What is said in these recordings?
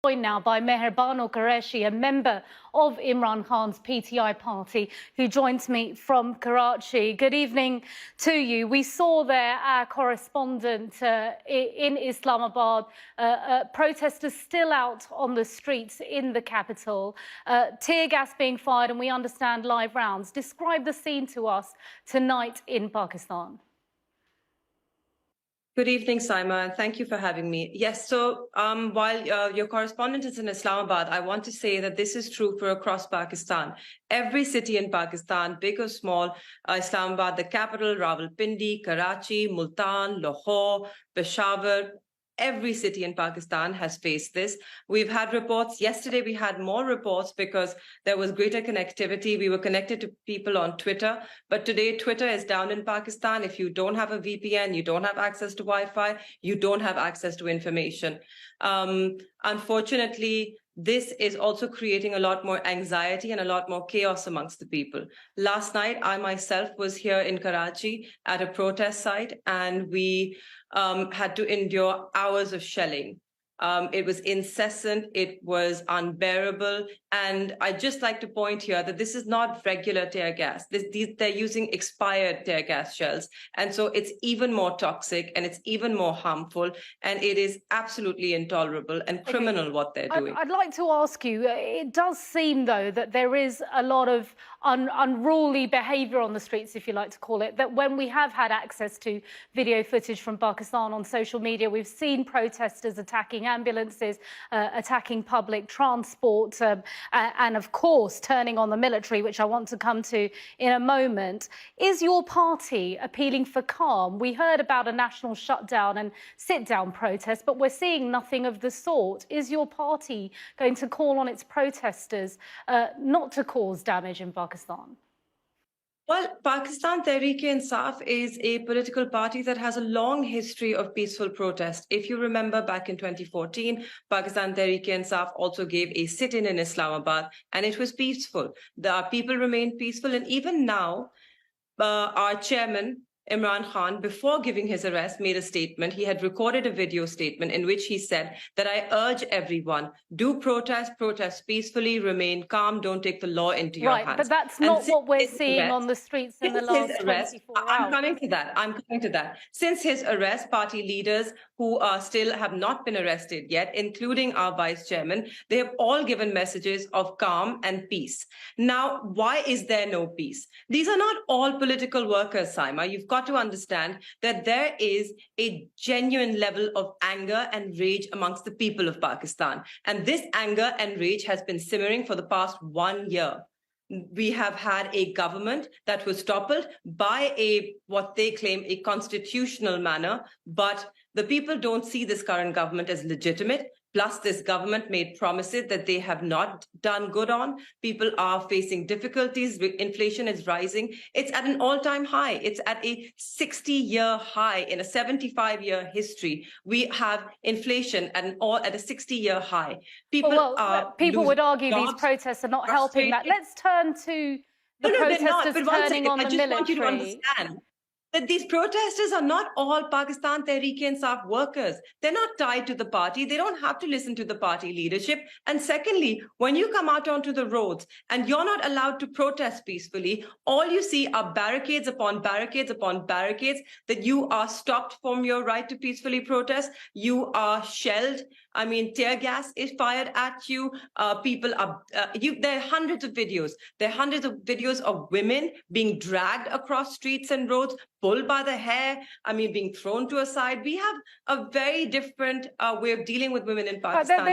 Joined now by Mehrabano Qureshi, a member of Imran Khan's PTI party, who joins me from Karachi. Good evening to you. We saw there our correspondent in Islamabad, protesters still out on the streets in the capital, tear gas being fired, and we understand live rounds. Describe the scene to us tonight in Pakistan. Good evening, Saima, and thank you for having me. Yes, so while your correspondent is in Islamabad, I want to say that this is true for across Pakistan. Every city in Pakistan, big or small, Islamabad, the capital, Rawalpindi, Karachi, Multan, Lahore, Peshawar, every city in Pakistan has faced this. We've had reports. Yesterday, we had more reports because there was greater connectivity. We were connected to people on Twitter. But today, Twitter is down in Pakistan. If you don't have a VPN, you don't have access to Wi-Fi, you don't have access to information. Unfortunately, this is also creating a lot more anxiety and a lot more chaos amongst the people. Last night, I myself was here in Karachi at a protest site, and we had to endure hours of shelling. It was incessant, it was unbearable, and I'd just like to point here that this is not regular tear gas. They're using expired tear gas shells, and so it's even more toxic and it's even more harmful, and it is absolutely intolerable and criminal what they're doing. I'd like to ask you, it does seem, though, that there is a lot of unruly behaviour on the streets, if you like to call it, that when we have had access to video footage from Pakistan on social media, we've seen protesters attacking ambulances, attacking public transport, and of course turning on the military, which I want to come to in a moment. Is your party appealing for calm? We heard about a national shutdown and sit-down protest, but we're seeing nothing of the sort. Is your party going to call on its protesters not to cause damage in Pakistan? Well, Pakistan Tehreek-e-Insaf is a political party that has a long history of peaceful protest. If you remember, back in 2014, Pakistan Tehreek-e-Insaf also gave a sit-in in Islamabad, and it was peaceful. The people remained peaceful, and even now, our chairman, Imran Khan, before giving his arrest, made a statement. He had recorded a video statement in which he said that I urge everyone, do protest peacefully, remain calm, don't take the law into your hands. Right, but that's not what we're seeing on the streets in the last 24 hours. I'm coming to that. Since his arrest, party leaders who still have not been arrested yet, including our vice chairman, they have all given messages of calm and peace. Now, why is there no peace? These are not all political workers, Saima. You've got to understand that there is a genuine level of anger and rage amongst the people of Pakistan. And this anger and rage has been simmering for the past 1 year. We have had a government that was toppled by what they claim a constitutional manner, but the people don't see this current government as legitimate. Plus, this government made promises that they have not done good on. People are facing difficulties. Inflation is rising. It's at an all-time high. It's at a 60-year high in a 75-year history. We have inflation at a 60-year high. People would argue these protests are not helping that. Let's turn to the protesters turning on the military. I just want you to understand that these protesters are not all Pakistan Tehreek-e-Insaf workers. They're not tied to the party. They don't have to listen to the party leadership. And secondly, when you come out onto the roads and you're not allowed to protest peacefully, all you see are barricades upon barricades upon barricades, that you are stopped from your right to peacefully protest. You are shelled. I mean, tear gas is fired at you. People are, there are hundreds of videos. There are hundreds of videos of women being dragged across streets and roads, pulled by the hair, I mean, being thrown to a side. We have a very different way of dealing with women in Pakistan.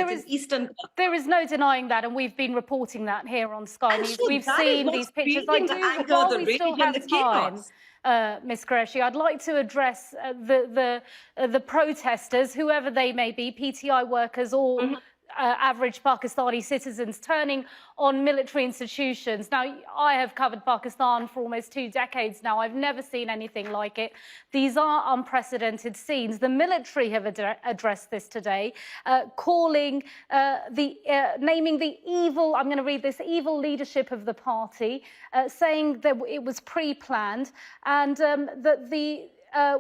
There is no denying that, and we've been reporting that here on Sky News. We've seen these pictures. While we still have time, Ms. Qureshi, I'd like to address the protesters, whoever they may be, PTI workers or average Pakistani citizens turning on military institutions. Now, I have covered Pakistan for almost 2 decades now. I've never seen anything like it. These are unprecedented scenes. The military have addressed this today, naming the evil, I'm going to read this, evil leadership of the party, saying that it was pre-planned, and that the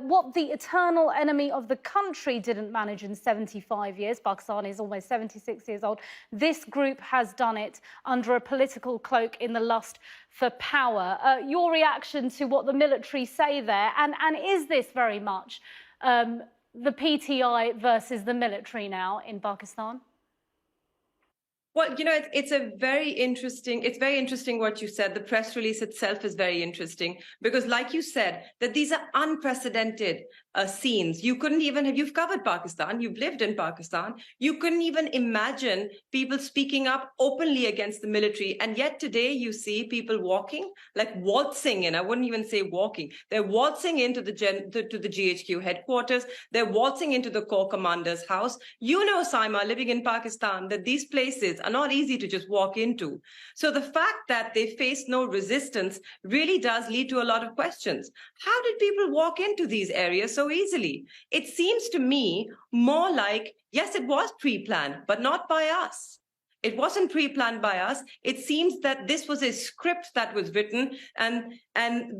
what the eternal enemy of the country didn't manage in 75 years, Pakistan is almost 76 years old, this group has done it under a political cloak in the lust for power. Your reaction to what the military say there, and is this very much the PTI versus the military now in Pakistan? Well, you know, it's very interesting what you said. The press release itself is very interesting because, like you said, that these are unprecedented scenes. You've covered Pakistan, you've lived in Pakistan. You couldn't even imagine people speaking up openly against the military. And yet today you see people walking, like waltzing in. I wouldn't even say walking. They're waltzing into the GHQ headquarters. They're waltzing into the Corps Commander's house. You know, Saima, living in Pakistan, that these places are not easy to just walk into. So the fact that they face no resistance really does lead to a lot of questions. How did people walk into these areas so easily? It seems to me more like, yes, it was pre-planned, but not by us. It wasn't pre-planned by us. It seems that this was a script that was written, and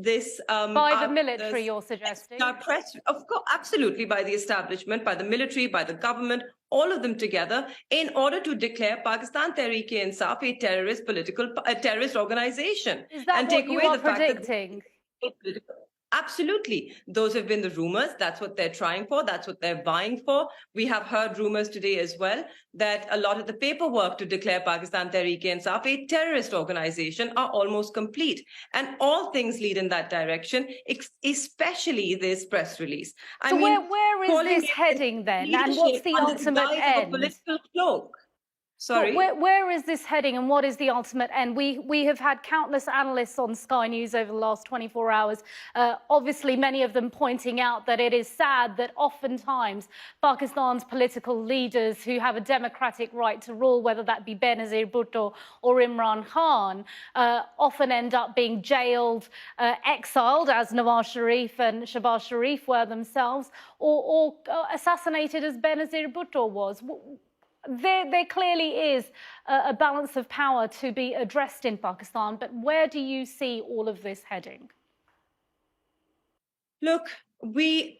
this by the military, you're suggesting? Press, of course, absolutely, by the establishment, by the military, by the government, all of them together, in order to declare Pakistan Tehreek-e-Insaf a terrorist organization. Is that and what take you away are the fact predicting? that absolutely. Those have been the rumors. That's what they're trying for. That's what they're vying for. We have heard rumors today as well that a lot of the paperwork to declare Pakistan Tehreek-e-Insaf a terrorist organization are almost complete. And all things lead in that direction, especially this press release. So where is this heading then? And what's the ultimate end? Political cloak. Sorry? Where is this heading and what is the ultimate end? We have had countless analysts on Sky News over the last 24 hours, obviously many of them pointing out that it is sad that oftentimes Pakistan's political leaders who have a democratic right to rule, whether that be Benazir Bhutto or Imran Khan, often end up being jailed, exiled, as Nawaz Sharif and Shahbaz Sharif were themselves, or assassinated as Benazir Bhutto was. There clearly is a balance of power to be addressed in Pakistan, but where do you see all of this heading? Look, we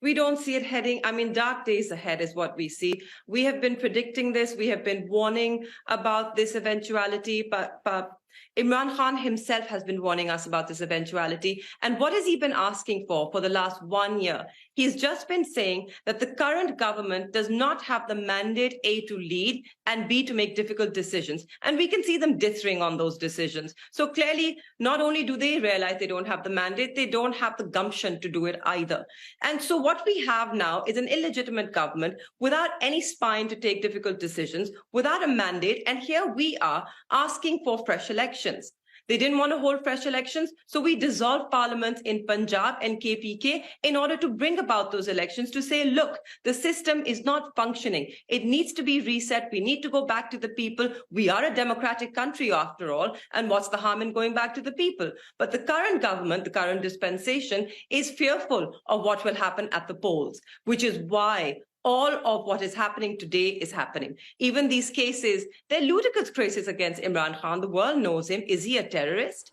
don't see it heading. I mean, dark days ahead is what we see. We have been predicting this. We have been warning about this eventuality, but Imran Khan himself has been warning us about this eventuality. And what has he been asking for the last 1 year? He's just been saying that the current government does not have the mandate, A, to lead, and B, to make difficult decisions. And we can see them dithering on those decisions. So clearly, not only do they realize they don't have the mandate, they don't have the gumption to do it either. And so what we have now is an illegitimate government without any spine to take difficult decisions, without a mandate. And here we are asking for fresh elections. They didn't want to hold fresh elections, so we dissolved parliaments in Punjab and KPK in order to bring about those elections to say, look, the system is not functioning. It needs to be reset. We need to go back to the people. We are a democratic country after all, and what's the harm in going back to the people? But the current government, the current dispensation, is fearful of what will happen at the polls, which is why all of what is happening today is happening. Even these cases, they're ludicrous cases against Imran Khan. The world knows him. Is he a terrorist?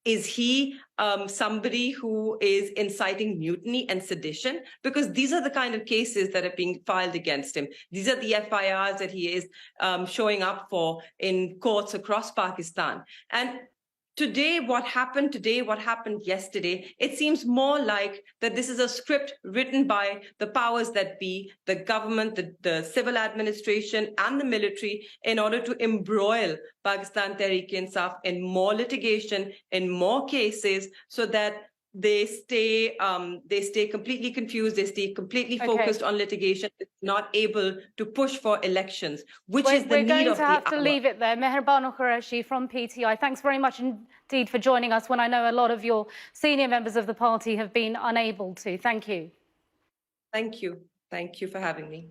Is he somebody who is inciting mutiny and sedition? Because these are the kind of cases that are being filed against him. These are the FIRs that he is showing up for in courts across Pakistan. And today, what happened yesterday, it seems more like that this is a script written by the powers that be, the government, the civil administration, and the military, in order to embroil Pakistan Tehreek-e-Insaf in more litigation, in more cases, so that they stay completely confused, they stay completely focused on litigation, not able to push for elections, which is the need of the hour. We're going to have to leave it there. Mehrbano Qureshi from PTI, thanks very much indeed for joining us when I know a lot of your senior members of the party have been unable to. Thank you. Thank you. Thank you for having me.